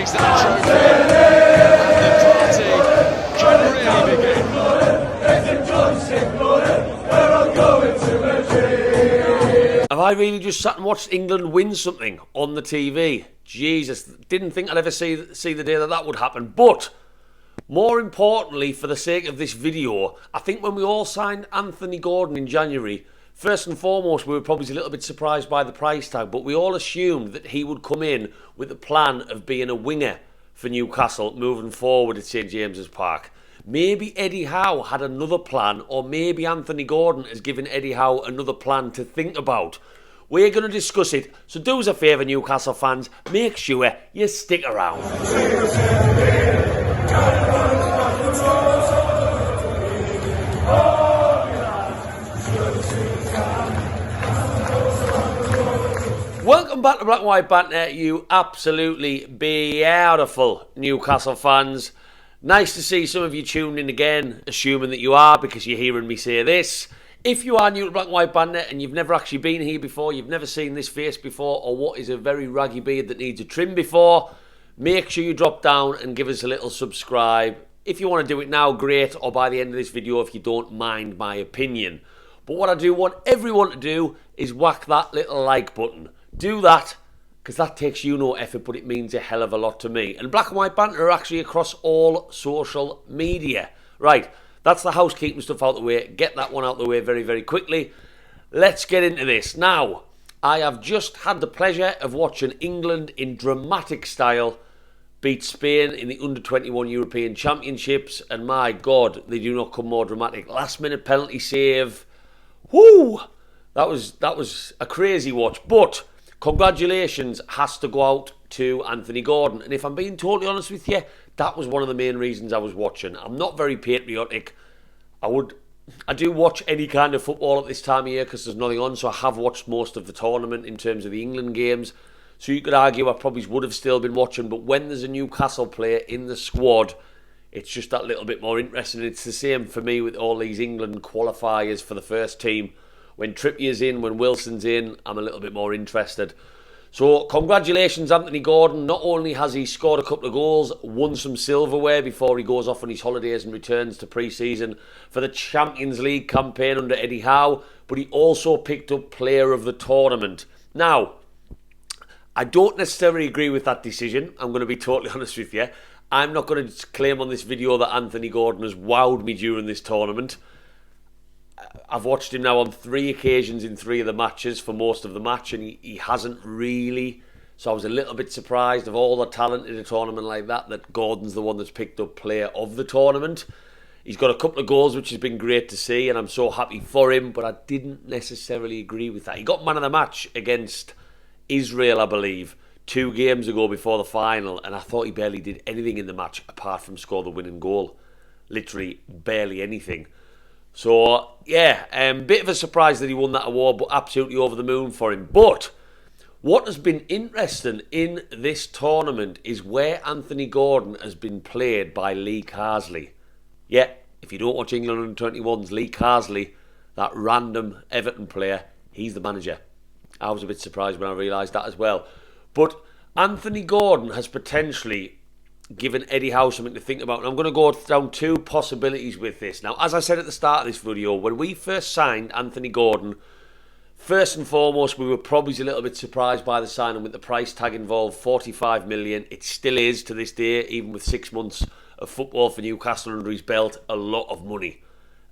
raised the trophy, and the party can really begin. Have I really just sat and watched England win something on the TV? Jesus, didn't think I'd ever see the day that would happen. But more importantly, for the sake of this video, I think when we all signed Anthony Gordon in January, first and foremost, we were probably a little bit surprised by the price tag, but we all assumed that he would come in with the plan of being a winger for Newcastle moving forward at St James's Park. Maybe Eddie Howe had another plan, or maybe Anthony Gordon has given Eddie Howe another plan to think about. We're going to discuss it, so do us a favour, Newcastle fans, make sure you stick around. Welcome back to Black and White Banter, you absolutely beautiful Newcastle fans. Nice to see some of you tuned in again, assuming that you are because you're hearing me say this. If you are new to Black and White Banter and you've never actually been here before, you've never seen this face before, or what is a very raggy beard that needs a trim before, make sure you drop down and give us a little subscribe. If you want to do it now, great, or by the end of this video if you don't mind my opinion. But what I do want everyone to do is whack that little like button. Do that, because that takes you no effort, but it means a hell of a lot to me. And Black and White Banter are actually across all social media. Right, that's the housekeeping stuff out the way. Get that one out the way very, very quickly. Let's get into this. Now, I have just had the pleasure of watching England in dramatic style beat Spain in the Under-21 European Championships. And my God, they do not come more dramatic. Last-minute penalty save. Whoo! That was a crazy watch. But congratulations has to go out to Anthony Gordon. And if I'm being totally honest with you, that was one of the main reasons I was watching. I'm not very patriotic. I do watch any kind of football at this time of year because there's nothing on, so I have watched most of the tournament in terms of the England games. So you could argue I probably would have still been watching, but when there's a Newcastle player in the squad, it's just that little bit more interesting. It's the same for me with all these England qualifiers for the first team. When Trippier's in, when Wilson's in, I'm a little bit more interested. So, congratulations, Anthony Gordon. Not only has he scored a couple of goals, won some silverware before he goes off on his holidays and returns to pre-season for the Champions League campaign under Eddie Howe, but he also picked up Player of the Tournament. Now, I don't necessarily agree with that decision. I'm going to be totally honest with you. I'm not going to claim on this video that Anthony Gordon has wowed me during this tournament. I've watched him now on 3 occasions in 3 of the matches for most of the match, and he hasn't really. So I was a little bit surprised of all the talent in a tournament like that Gordon's the one that's picked up Player of the Tournament. He's got a couple of goals, which has been great to see, and I'm so happy for him, but I didn't necessarily agree with that. He got man of the match against Israel, I believe, 2 games ago before the final, and I thought he barely did anything in the match apart from score the winning goal. Literally barely anything. So, yeah, bit of a surprise that he won that award, but absolutely over the moon for him. But what has been interesting in this tournament is where Anthony Gordon has been played by Lee Carsley. Yeah, if you don't watch England Under-21s, Lee Carsley, that random Everton player, he's the manager. I was a bit surprised when I realised that as well. But Anthony Gordon has potentially given Eddie Howe something to think about. And I'm going to go down 2 possibilities with this. Now, as I said at the start of this video, when we first signed Anthony Gordon, first and foremost, we were probably a little bit surprised by the signing with the price tag involved, 45 million. It still is to this day, even with 6 months of football for Newcastle under his belt, a lot of money.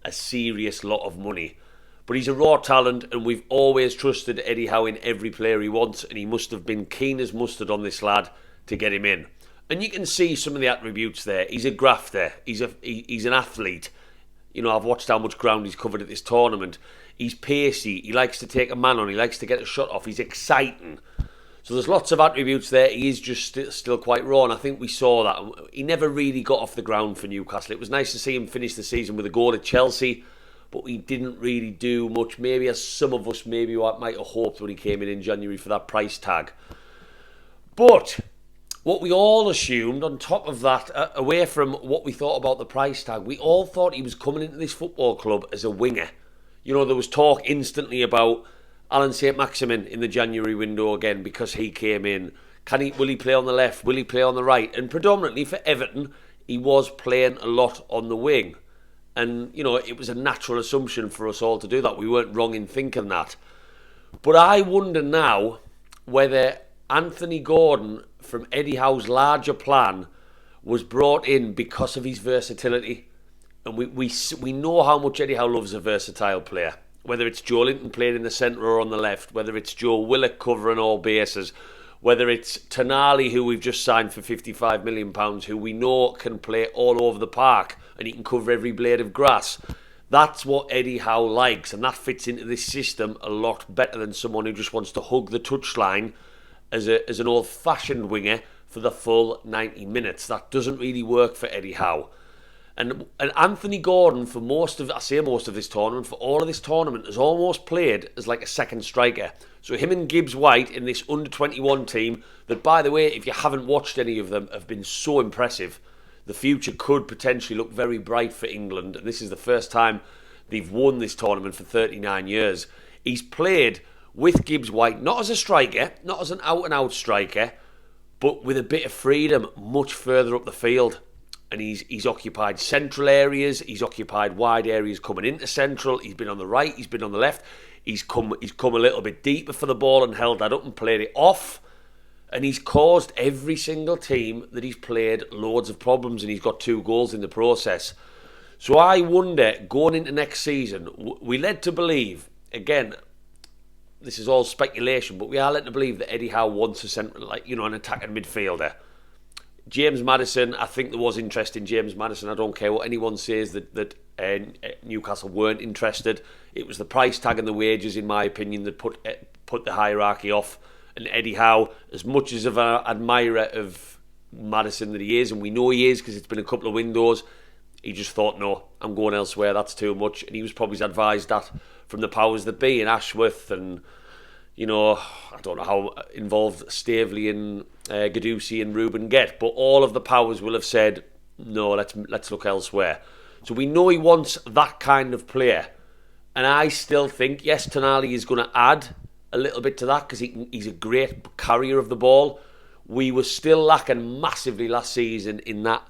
A serious lot of money. But he's a raw talent, and we've always trusted Eddie Howe in every player he wants, and he must have been keen as mustard on this lad to get him in. And you can see some of the attributes there. He's a grafter. He's an athlete. You know, I've watched how much ground he's covered at this tournament. He's pacey. He likes to take a man on. He likes to get a shot off. He's exciting. So there's lots of attributes there. He is just still quite raw, and I think we saw that. He never really got off the ground for Newcastle. It was nice to see him finish the season with a goal at Chelsea, but he didn't really do much, maybe as some of us maybe might have hoped when he came in January for that price tag. But what we all assumed, on top of that, away from what we thought about the price tag, we all thought he was coming into this football club as a winger. You know, there was talk instantly about Alan St. Maximin in the January window again because he came in. Will he play on the left? Will he play on the right? And predominantly for Everton, he was playing a lot on the wing. And, it was a natural assumption for us all to do that. We weren't wrong in thinking that. But I wonder now whether Anthony Gordon, from Eddie Howe's larger plan, was brought in because of his versatility. And we know how much Eddie Howe loves a versatile player. Whether it's Joe Linton playing in the centre or on the left, whether it's Joe Willock covering all bases, whether it's Tonali, who we've just signed for £55 million, who we know can play all over the park and he can cover every blade of grass. That's what Eddie Howe likes, and that fits into this system a lot better than someone who just wants to hug the touchline as an old-fashioned winger for the full 90 minutes. That doesn't really work for Eddie Howe. And Anthony Gordon, for most of this tournament, for all of this tournament, has almost played as like a second striker. So him and Gibbs White in this under-21 team, that, by the way, if you haven't watched any of them, have been so impressive. The future could potentially look very bright for England, and this is the first time they've won this tournament for 39 years. He's played with Gibbs White, not as a striker, not as an out-and-out striker, but with a bit of freedom much further up the field. And he's occupied central areas, he's occupied wide areas coming into central, he's been on the right, he's been on the left, he's come a little bit deeper for the ball and held that up and played it off. And he's caused every single team that he's played loads of problems, and he's got 2 goals in the process. So I wonder, going into next season, we led to believe, again, this is all speculation, but we are led to believe that Eddie Howe wants a central, an attacking midfielder. James Maddison, I think there was interest in James Maddison. I don't care what anyone says that Newcastle weren't interested. It was the price tag and the wages, in my opinion, that put the hierarchy off. And Eddie Howe, as much as of an admirer of Maddison that he is, and we know he is because it's been a couple of windows, he just thought, no, I'm going elsewhere, that's too much. And he was probably advised that from the powers that be in Ashworth, and I don't know how involved Staveley and Gadusi and Ruben get, but all of the powers will have said, no, let's look elsewhere. So we know he wants that kind of player. And I still think, yes, Tonali is going to add a little bit to that because he's a great carrier of the ball. We were still lacking massively last season in that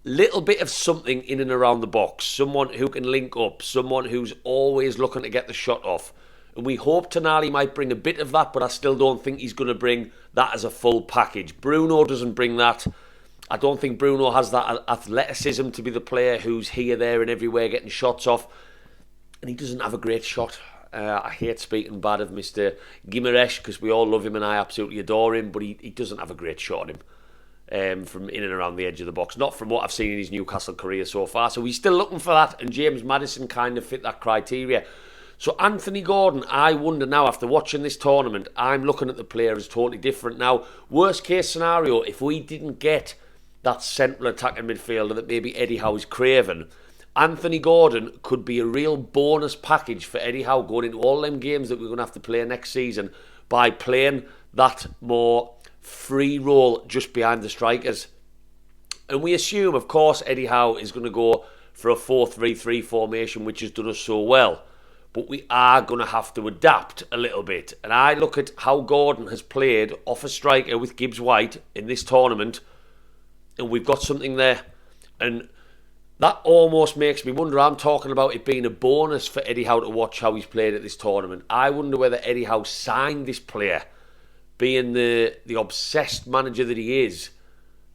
little bit of something in and around the box. Someone who can link up, someone who's always looking to get the shot off. And we hope Tonali might bring a bit of that, but I still don't think he's going to bring that as a full package. Bruno doesn't bring that. I don't think Bruno has that athleticism to be the player who's here, there and everywhere getting shots off. And he doesn't have a great shot. I hate speaking bad of Mr. Guimaraes because we all love him and I absolutely adore him, but he doesn't have a great shot on him from in and around the edge of the box. Not from what I've seen in his Newcastle career so far. So he's still looking for that, and James Maddison kind of fit that criteria. So Anthony Gordon, I wonder now, after watching this tournament, I'm looking at the player as totally different now. Worst case scenario, if we didn't get that central attacking midfielder that maybe Eddie Howe is craving, Anthony Gordon could be a real bonus package for Eddie Howe going into all them games that we're going to have to play next season by playing that more free role just behind the strikers. And we assume, of course, Eddie Howe is going to go for a 4-3-3 formation, which has done us so well. But we are going to have to adapt a little bit. And I look at how Gordon has played off a striker with Gibbs White in this tournament, and we've got something there. And that almost makes me wonder. I'm talking about it being a bonus for Eddie Howe to watch how he's played at this tournament. I wonder whether Eddie Howe signed this player, being the obsessed manager that he is,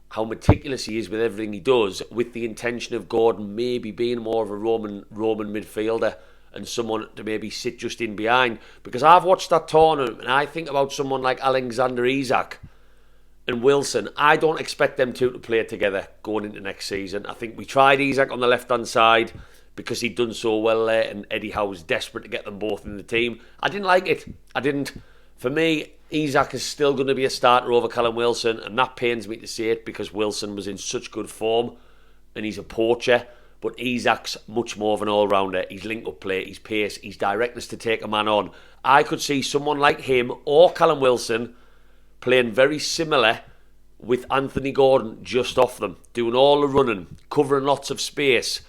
how meticulous he is with everything he does, with the intention of Gordon maybe being more of a Roman midfielder and someone to maybe sit just in behind. Because I've watched that tournament and I think about someone like Alexander Isak and Wilson. I don't expect them two to play together going into next season. I think we tried Isak on the left-hand side because he'd done so well there, and Eddie Howe was desperate to get them both in the team. I didn't like it. I didn't. For me, Isak is still going to be a starter over Callum Wilson, and that pains me to say it because Wilson was in such good form and he's a poacher. But Isak's much more of an all-rounder. He's link-up play, he's pace, he's directness to take a man on. I could see someone like him or Callum Wilson playing very similar with Anthony Gordon just off them, doing all the running, covering lots of space,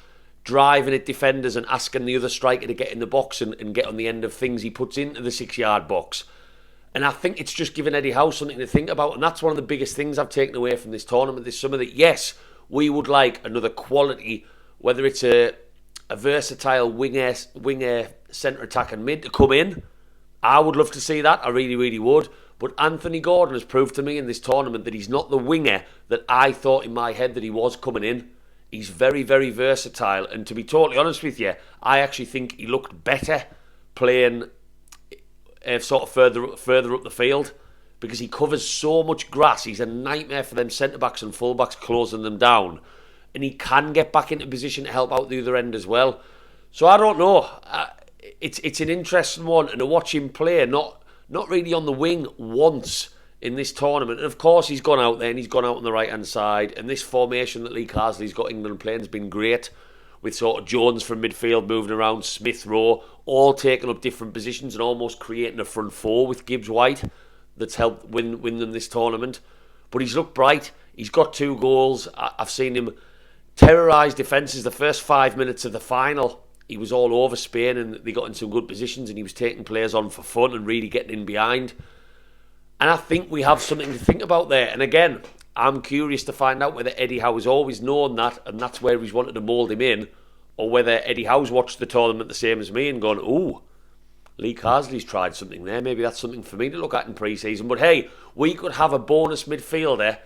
driving at defenders and asking the other striker to get in the box and get on the end of things he puts into the 6-yard box. And I think it's just given Eddie Howe something to think about. And that's one of the biggest things I've taken away from this tournament this summer. That, yes, we would like another quality, whether it's a versatile winger, centre attack and mid to come in. I would love to see that. I really, really would. But Anthony Gordon has proved to me in this tournament that he's not the winger that I thought in my head that he was coming in. He's very, very versatile. And to be totally honest with you, I actually think he looked better playing sort of further up the field, because he covers so much grass. He's a nightmare for them centre-backs and full-backs closing them down. And he can get back into position to help out the other end as well. So I don't know. It's an interesting one. And to watch him play, not really on the wing once in this tournament. And of course he's gone out there and he's gone out on the right-hand side. And this formation that Lee Carsley's got England playing has been great, with sort of Jones from midfield moving around, Smith Rowe, all taking up different positions and almost creating a front four with Gibbs White that's helped win them this tournament. But he's looked bright. He's got 2 goals. I've seen him terrorise defences. The first 5 minutes of the final, he was all over Spain and they got in some good positions and he was taking players on for fun and really getting in behind. And I think we have something to think about there. And again, I'm curious to find out whether Eddie Howe has always known that and that's where he's wanted to mould him in, or whether Eddie Howe's watched the tournament the same as me and gone, ooh, Lee Carsley's tried something there. Maybe that's something for me to look at in pre-season. But hey, we could have a bonus midfielder,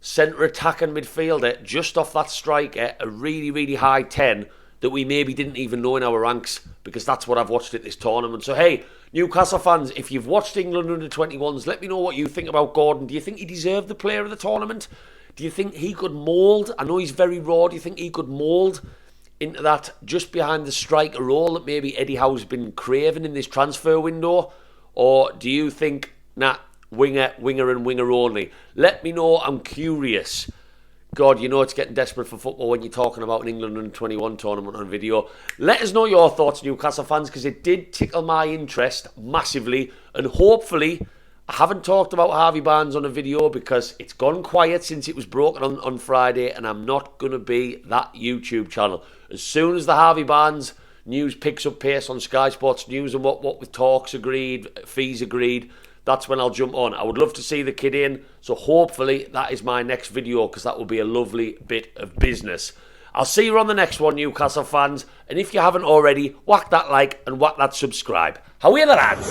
centre attacking midfielder, just off that striker, a really, really high 10 that we maybe didn't even know in our ranks, because that's what I've watched at this tournament. So hey, Newcastle fans, if you've watched England under-21s, let me know what you think about Gordon. Do you think he deserved the player of the tournament? Do you think he could mould? I know he's very raw. Do you think he could mould into that just behind the striker role that maybe Eddie Howe's been craving in this transfer window? Or do you think, nah, winger and winger only? Let me know. I'm curious. God, you know it's getting desperate for football when you're talking about an England under-21 tournament on video. Let us know your thoughts, Newcastle fans, because it did tickle my interest massively. And hopefully, I haven't talked about Harvey Barnes on a video because it's gone quiet since it was broken on Friday, and I'm not going to be that YouTube channel. As soon as the Harvey Barnes news picks up pace on Sky Sports News and what with talks agreed, fees agreed, that's when I'll jump on. I would love to see the kid in, so hopefully that is my next video, because that will be a lovely bit of business. I'll see you on the next one, Newcastle fans, and if you haven't already, whack that like and whack that subscribe. How are you, lads?